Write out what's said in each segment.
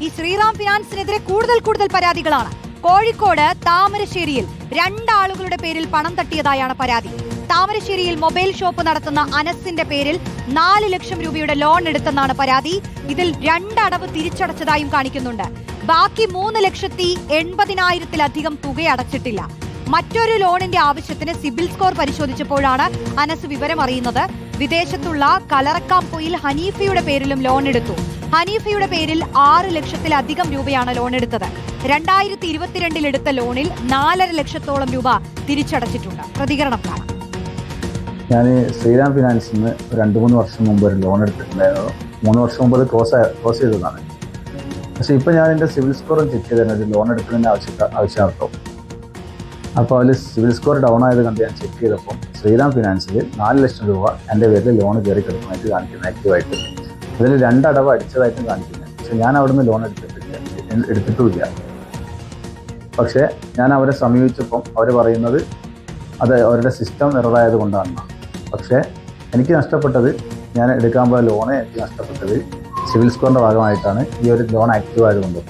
ഈ ശ്രീറാം ഫിനാൻസിനെതിരെ കൂടുതൽ പരാതികളാണ്. കോഴിക്കോട് താമരശ്ശേരിയിൽ 2 ആളുകളുടെ പേരിൽ പണം തട്ടിയതായാണ് പരാതി. താമരശ്ശേരിയിൽ മൊബൈൽ ഷോപ്പ് നടത്തുന്ന അനസിന്റെ പേരിൽ 4 ലക്ഷം രൂപയുടെ ലോൺ എടുത്തെന്നാണ് പരാതി. ഇതിൽ 2 അടവ് തിരിച്ചടച്ചതായും കാണിക്കുന്നുണ്ട്. ബാക്കി 3,80,000-ലധികം തുക അടച്ചിട്ടില്ല. മറ്റൊരു ലോണിന്റെ ആവശ്യത്തിന് സിബിൽ സ്കോർ പരിശോധിച്ചപ്പോഴാണ് അനസ് വിവരം അറിയുന്നത്. വിദേശത്തുള്ള കളറക്കാംപൊയിൽ ഹനീഫയുടെ പേരിലും ലോൺ എടുത്തു. ഹനീഫയുടെ പേരിൽ 6 ലക്ഷത്തിലധികം രൂപയാണ് ലോൺ എടുത്തത്. 2022 എടുത്ത ലോണിൽ 4.5 ലക്ഷത്തോളം രൂപ തിരിച്ചടച്ചിട്ടുണ്ട്. പ്രതികരണം കാണാം. ഞാൻ ശ്രീറാം ഫിനാൻസിൽ നിന്ന് 2-3 വർഷം മുമ്പ് ഒരു ലോൺ എടുത്തിട്ടുണ്ടായിരുന്നു. 3 വർഷം മുമ്പ് അത് ക്ലോസ് ചെയ്തതാണ്. പക്ഷേ ഇപ്പോൾ ഞാൻ എൻ്റെ സിവിൽ സ്കോറും ചെക്ക് ചെയ്തിരുന്നത് ലോൺ എടുക്കുന്നതിൻ്റെ ആവശ്യാർത്ഥം. അപ്പോൾ അതിൽ സിവിൽ സ്കോർ ഡൗൺ ആയത് കണ്ട് ഞാൻ ചെക്ക് ചെയ്തപ്പോൾ ശ്രീറാം ഫിനാൻസിൽ 4 ലക്ഷം രൂപ എൻ്റെ പേരിൽ ലോൺ കയറി കിടക്കുന്നതായിട്ട് കാണിക്കുന്നത് ആക്റ്റീവായിട്ട്. അതിൽ 2 അടവ് അടിച്ചതായിട്ടും കാണിക്കുന്നത്. പക്ഷേ ഞാൻ അവിടെ നിന്ന് ലോൺ എടുത്തിട്ടുമില്ല. പക്ഷേ ഞാൻ അവരെ സമീപിച്ചപ്പം അവർ പറയുന്നത് അത് അവരുടെ സിസ്റ്റം എററായത് കൊണ്ടാണ്. പക്ഷേ എനിക്ക് നഷ്ടപ്പെട്ടത്, ഞാൻ എടുക്കാൻ പോയ ലോണ് എനിക്ക് നഷ്ടപ്പെട്ടത് സിവിൽ സ്കോറിൻ്റെ ഭാഗമായിട്ടാണ്. ഈ ഒരു ലോൺ ആക്റ്റീവ് ആയതുകൊണ്ട്.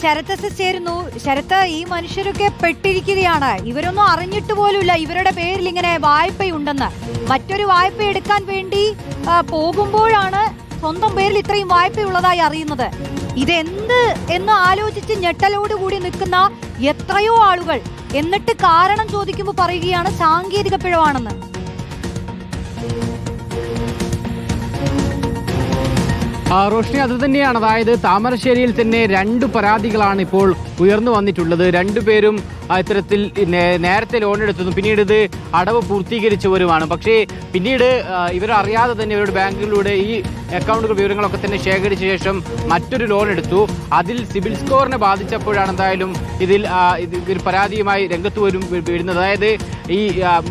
ശരത്ത് ചേരുന്നു. ശരത്ത്, ഈ മനുഷ്യരൊക്കെ പെട്ടിരിക്കുകയാണ്. ഇവരൊന്നും അറിഞ്ഞിട്ട് പോലുമില്ല ഇവരുടെ പേരിൽ ഇങ്ങനെ വായ്പയുണ്ടെന്ന്. മറ്റൊരു വായ്പ എടുക്കാൻ വേണ്ടി പോകുമ്പോഴാണ് സ്വന്തം പേരിൽ ഇത്രയും വായ്പയുള്ളതായി അറിയുന്നത്. ഇതെന്ത് എന്ന് ആലോചിച്ച് ഞെട്ടലോടുകൂടി നിൽക്കുന്ന എത്രയോ ആളുകൾ. എന്നിട്ട് കാരണം ചോദിക്കുമ്പോൾ പറയുകയാണ് സാങ്കേതിക പിഴവാണെന്ന്. റോഷ്നി, അത് തന്നെയാണ്. അതായത് താമരശ്ശേരിയിൽ തന്നെ 2 പരാതികളാണ് ഇപ്പോൾ ഉയർന്നു വന്നിട്ടുള്ളത്. 2 പേരും ഇത്തരത്തിൽ നേരത്തെ ലോൺ എടുത്തതും പിന്നീട് ഇത് അടവ് പൂർത്തീകരിച്ചവരുമാണ്. പക്ഷേ പിന്നീട് ഇവരറിയാതെ തന്നെ ഇവരുടെ ബാങ്കുകളിലൂടെ ഈ അക്കൗണ്ടുകൾ വിവരങ്ങളൊക്കെ തന്നെ ശേഖരിച്ച ശേഷം മറ്റൊരു ലോൺ എടുത്തു. അതിൽ സിബിൽ സ്കോറിനെ ബാധിച്ചപ്പോഴാണ് എന്തായാലും ഇതിൽ ഒരു പരാതിയുമായി രംഗത്ത് വരുന്നത്. അതായത് ഈ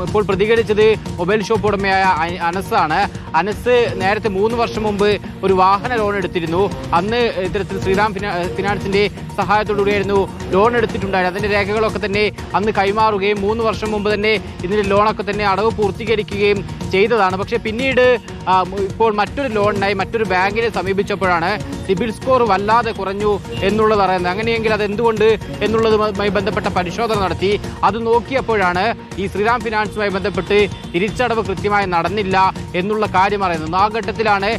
ഇപ്പോൾ പ്രതികരിച്ചത് മൊബൈൽ ഷോപ്പ് ഉടമയായ അനസാണ്. അനസ് നേരത്തെ 3 വർഷം മുമ്പ് ഒരു വാഹന ലോൺ എടുത്തിരുന്നു. അന്ന് ഇത്തരത്തിൽ ശ്രീറാം ഫിനാൻസിന്റെ സഹായത്തോടുകൂടിയായിരുന്നു ലോൺ എടുത്തിട്ടുണ്ടായിരുന്നു. അതിന്റെ രേഖകളൊക്കെ തന്നെ അന്ന് കൈമാറുകയും 3 വർഷം മുമ്പ് തന്നെ ഇതിന്റെ ലോണൊക്കെ തന്നെ അടവ് പൂർത്തീകരിക്കുകയും ചെയ്തതാണ്. പക്ഷേ പിന്നീട് ഇപ്പോൾ മറ്റൊരു ലോണിനായി മറ്റൊരു ബാങ്കിനെ സമീപിച്ചപ്പോഴാണ് സിബിൽ സ്കോർ വല്ലാതെ കുറഞ്ഞു എന്നുള്ളത് അറിയുന്നത്. അങ്ങനെയെങ്കിൽ അത് എന്തുകൊണ്ട് എന്നുള്ളതുമായി ബന്ധപ്പെട്ട പരിശോധന നടത്തി. അത് നോക്കിയപ്പോഴാണ് ഈ ശ്രീറാം ഫിനാൻസുമായി ബന്ധപ്പെട്ട് തിരിച്ചടവ് കൃത്യമായി നടന്നില്ല എന്നുള്ള കാര്യം അറിയുന്നത്. ആ ഘട്ടത്തിലാണ്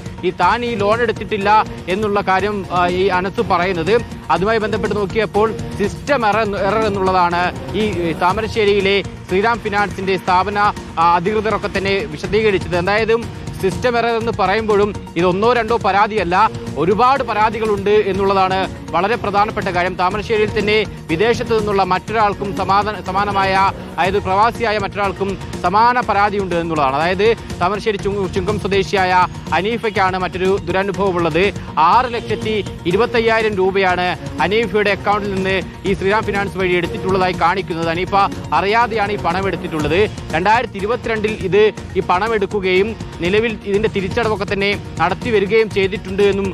താൻ ഈ ലോൺ എടുത്തിട്ടില്ല എന്നുള്ള കാര്യം ഈ അനസ് പറയുന്നത്. അതുമായി ബന്ധപ്പെട്ട് നോക്കിയപ്പോൾ സിസ്റ്റം എറർ എന്നുള്ളതാണ് ഈ താമരശ്ശേരിയിലെ ശ്രീറാം ഫിനാൻസിന്റെ സ്ഥാപന അധികൃതരൊക്കെ തന്നെ വിശദീകരിച്ചത്. അതായത് സിസ്റ്റം എറർ എന്ന് പറയുമ്പോഴും ഇത് 1-2 പരാതിയല്ല, ഒരുപാട് പരാതികളുണ്ട് എന്നുള്ളതാണ് വളരെ പ്രധാനപ്പെട്ട കാര്യം. താമരശ്ശേരിയിൽ തന്നെ വിദേശത്ത് നിന്നുള്ള മറ്റൊരാൾക്കും സമാനമായ, അതായത് പ്രവാസിയായ മറ്റൊരാൾക്കും സമാന പരാതിയുണ്ട് എന്നുള്ളതാണ്. അതായത് താമരശ്ശേരി ചുങ്കം സ്വദേശിയായ അനീഫയ്ക്കാണ് മറ്റൊരു ദുരനുഭവമുള്ളത്. 6,25,000 രൂപയാണ് അനീഫയുടെ അക്കൗണ്ടിൽ നിന്ന് ഈ ശ്രീറാം ഫിനാൻസ് വഴി എടുത്തിട്ടുള്ളതായി കാണിക്കുന്നത്. അനീഫ അറിയാതെയാണ് ഈ പണം എടുത്തിട്ടുള്ളത്. 2022 ഈ പണം എടുക്കുകയും നിലവിൽ ഇതിന്റെ തിരിച്ചടവൊക്കെ തന്നെ നടത്തി വരികയും ചെയ്തിട്ടുണ്ട് എന്നും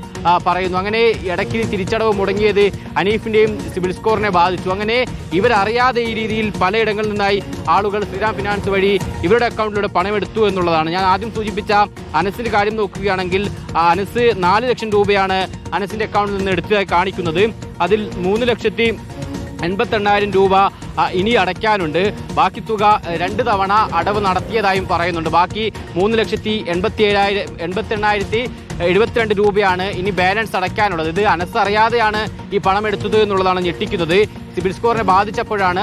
പറയുന്നു. അങ്ങനെ ഇടയ്ക്ക് തിരിച്ചടവ് മുടങ്ങിയത് അനീഫിന്റെയും സിബിൽ സ്കോറിനെ ബാധിച്ചു. അങ്ങനെ ഇവരറിയാതെ ഈ രീതിയിൽ പലയിടങ്ങളിൽ നിന്നായി ആളുകൾ ശ്രീറാം ഫിനാൻസ് വഴി ഇവരുടെ അക്കൗണ്ടിലൂടെ പണമെടുത്തു എന്നുള്ളതാണ്. ഞാൻ ആദ്യം സൂചിപ്പിച്ച അനസിന്റെ കാര്യം നോക്കുകയാണെങ്കിൽ അനസ് 4 ലക്ഷം രൂപയാണ് അനസിന്റെ അക്കൗണ്ടിൽ നിന്ന് എടുത്തതായി കാണിക്കുന്നത്. അതിൽ 3,80,000 രൂപ ഇനി അടയ്ക്കാനുണ്ട്. ബാക്കി തുക 2 തവണ അടവ് നടത്തിയതായും പറയുന്നുണ്ട്. ബാക്കി 3,80,072 രൂപയാണ് ഇനി ബാലൻസ് അടയ്ക്കാനുള്ളത്. ഇത് അനസ് അറിയാതെയാണ് ഈ പണം എടുത്തത് എന്നുള്ളതാണ് ഞെട്ടിക്കുന്നത്. സിബിൽ സ്കോറിനെ ബാധിച്ചപ്പോഴാണ്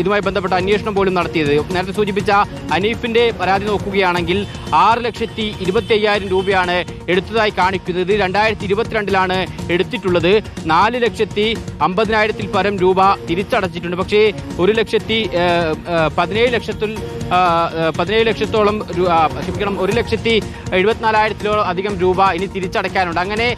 ഇതുമായി ബന്ധപ്പെട്ട അന്വേഷണം പോലും നടത്തിയത്. നേരത്തെ സൂചിപ്പിച്ച അനീഫിന്റെ പരാതി നോക്കുകയാണെങ്കിൽ 6,25,000 രൂപയാണ് എടുത്തതായി കാണിക്കുന്നത്. 2022 എടുത്തിട്ടുള്ളത്. 4,50,000 പരം രൂപ തിരിച്ചടച്ചിട്ടുണ്ട്. പക്ഷേ 1,74,000 അധികം രൂപ ഇനി തിരിച്ചടയ്ക്കാനുണ്ട്. അങ്ങനെ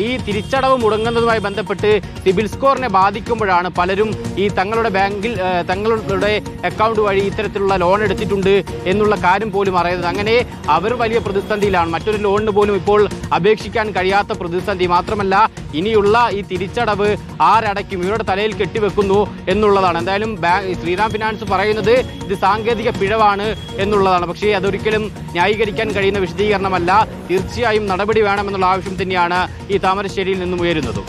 ഈ തിരിച്ചടവ് മുടങ്ങുന്നതുമായി ബന്ധപ്പെട്ട് സിബിൽ സ്കോറിനെ ബാധിക്കുമ്പോഴാണ് പലരും ഈ തങ്ങളുടെ ബാങ്കിൽ തങ്ങളുടെ അക്കൗണ്ട് വഴി ഇത്തരത്തിലുള്ള ലോൺ എടുത്തിട്ടുണ്ട് എന്നുള്ള കാര്യം പോലും അറിയുന്നത്. അങ്ങനെ അവർ വലിയ പ്രതിസന്ധിയിലാണ്. മറ്റൊരു ലോണിന് പോലും ഇപ്പോൾ അപേക്ഷിക്കാൻ കഴിയാത്ത പ്രതിസന്ധി. മാത്രമല്ല ഇനിയുള്ള ഈ തിരിച്ചടവ് ആരടയ്ക്കും, ഇവരുടെ തലയിൽ കെട്ടിവെക്കുന്നു എന്നുള്ളതാണ്. എന്തായാലും ശ്രീറാം ഫിനാൻസ് പറയുന്നത് ഇത് സാങ്കേതിക പിഴവ് ചെലവാണ് എന്നുള്ളതാണ്. പക്ഷേ അതൊരിക്കലും ന്യായീകരിക്കാൻ കഴിയുന്ന വിശദീകരണമല്ല. തീർച്ചയായും നടപടി വേണമെന്നുള്ള ആവശ്യം തന്നെയാണ് ഈ താമരശ്ശേരിയിൽ നിന്നും ഉയരുന്നത്.